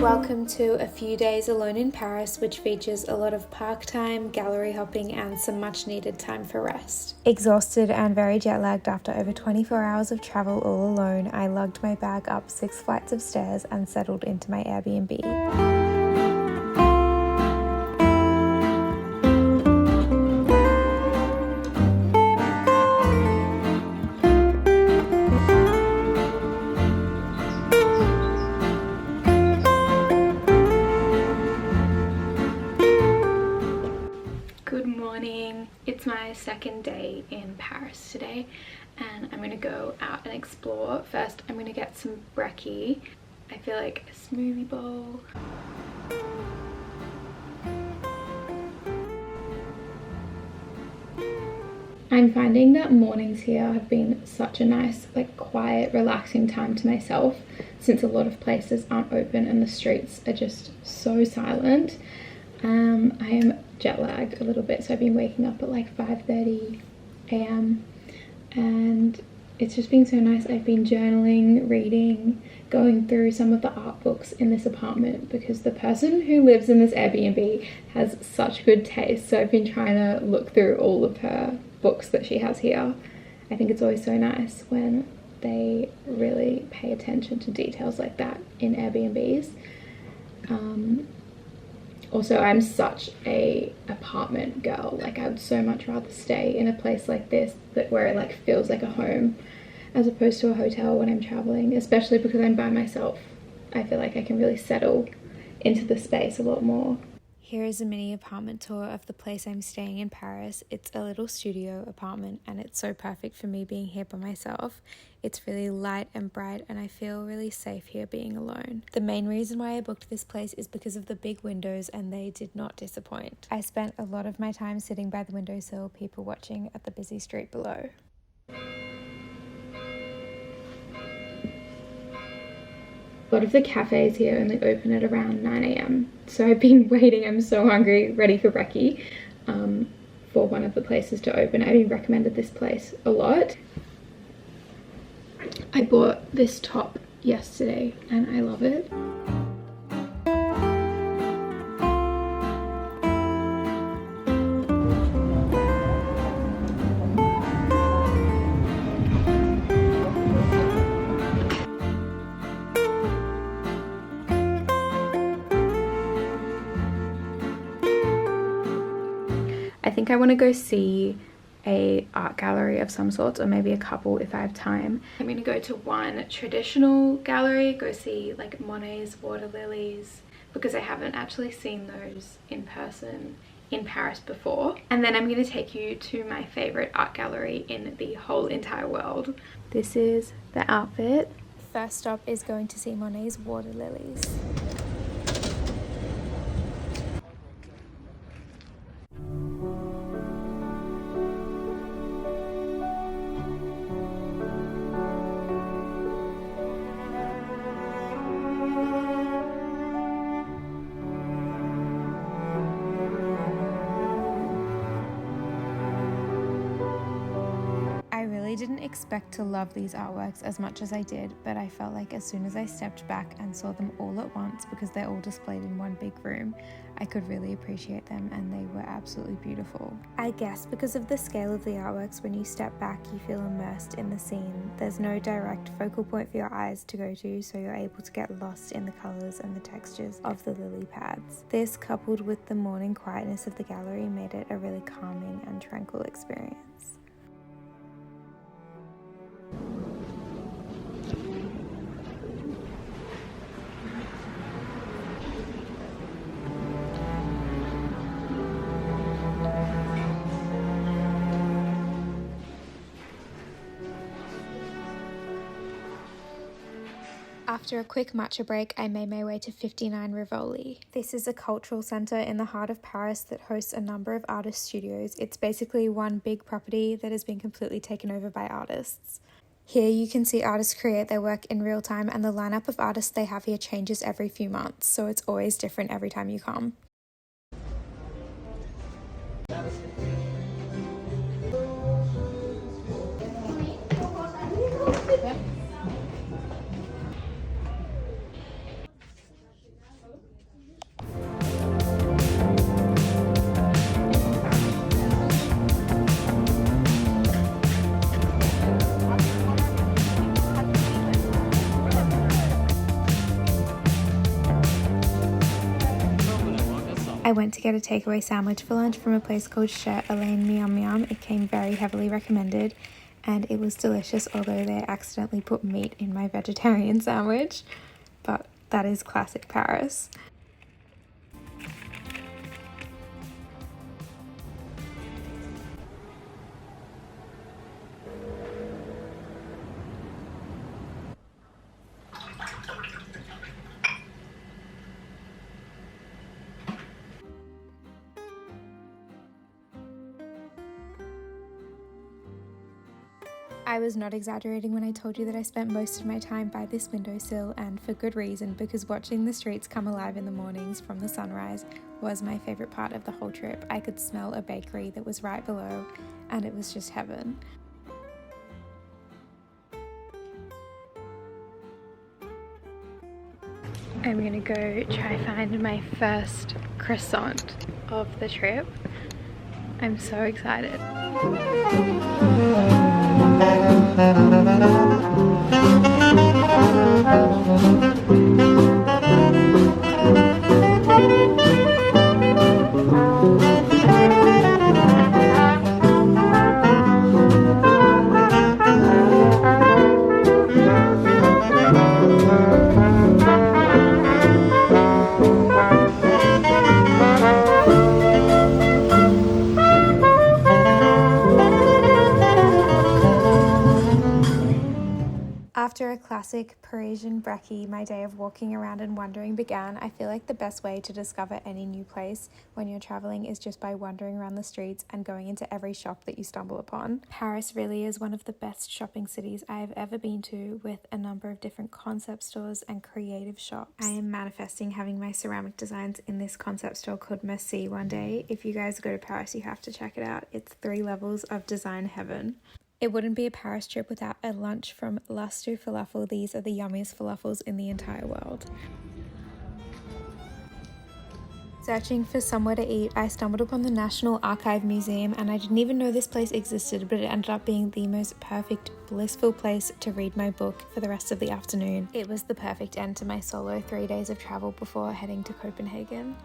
Welcome to a few days alone in Paris, which features a lot of park time, gallery hopping, and some much needed time for rest. Exhausted and very jet lagged after over 24 hours of travel all alone, I lugged my bag up 6 flights of stairs and settled into my Airbnb. Good morning. It's my second day in Paris today and I'm gonna go out and explore. First I'm gonna get some brekkie. I feel like a smoothie bowl. I'm finding that mornings here have been such a nice, quiet, relaxing time to myself since a lot of places aren't open and the streets are just so silent. I am jet lagged a little bit, so I've been waking up at 5:30 a.m. and it's just been so nice. I've been journaling, reading, going through some of the art books in this apartment because the person who lives in this Airbnb has such good taste, so I've been trying to look through all of her books that she has here. I think it's always so nice when they really pay attention to details like that in Airbnbs. Also, I'm such a apartment girl. I would so much rather stay in a place like this where it feels like a home as opposed to a hotel when I'm traveling, especially because I'm by myself. I feel like I can really settle into the space a lot more. Here is a mini apartment tour of the place I'm staying in Paris. It's a little studio apartment and it's so perfect for me being here by myself. It's really light and bright and I feel really safe here being alone. The main reason why I booked this place is because of the big windows and they did not disappoint. I spent a lot of my time sitting by the windowsill, people watching at the busy street below. A lot of the cafes here only open at around 9 a.m. So I've been waiting, I'm so hungry, ready for brekkie, for one of the places to open. I've been recommended this place a lot. I bought this top yesterday and I love it. I think I want to go see a art gallery of some sorts, or maybe a couple if I have time. I'm going to go to one traditional gallery, go see Monet's water lilies, because I haven't actually seen those in person in Paris before. And then I'm going to take you to my favorite art gallery in the whole entire world. This is the outfit. First stop is going to see Monet's water lilies. I didn't expect to love these artworks as much as I did, but I felt like as soon as I stepped back and saw them all at once, because they're all displayed in one big room, I could really appreciate them and they were absolutely beautiful. I guess because of the scale of the artworks, when you step back you feel immersed in the scene. There's no direct focal point for your eyes to go to, so you're able to get lost in the colours and the textures of the lily pads. This, coupled with the morning quietness of the gallery, made it a really calming and tranquil experience. After a quick matcha break, I made my way to 59 Rivoli. This is a cultural centre in the heart of Paris that hosts a number of artist studios. It's basically one big property that has been completely taken over by artists. Here you can see artists create their work in real time, and the lineup of artists they have here changes every few months, so it's always different every time you come. I went to get a takeaway sandwich for lunch from a place called Chez Elaine Miam Miam. It came very heavily recommended and it was delicious, although they accidentally put meat in my vegetarian sandwich. But that is classic Paris. I was not exaggerating when I told you that I spent most of my time by this windowsill, and for good reason, because watching the streets come alive in the mornings from the sunrise was my favourite part of the whole trip. I could smell a bakery that was right below and it was just heaven. I'm gonna go try find my first croissant of the trip. I'm so excited. After a classic Parisian brekkie, my day of walking around and wandering began. I feel like the best way to discover any new place when you're traveling is just by wandering around the streets and going into every shop that you stumble upon. Paris really is one of the best shopping cities I have ever been to, with a number of different concept stores and creative shops. I am manifesting having my ceramic designs in this concept store called Merci one day. If you guys go to Paris, you have to check it out. It's 3 levels of design heaven. It wouldn't be a Paris trip without a lunch from Lastu Falafel. These are the yummiest falafels in the entire world. Searching for somewhere to eat, I stumbled upon the National Archive Museum, and I didn't even know this place existed, but it ended up being the most perfect, blissful place to read my book for the rest of the afternoon. It was the perfect end to my solo 3 days of travel before heading to Copenhagen.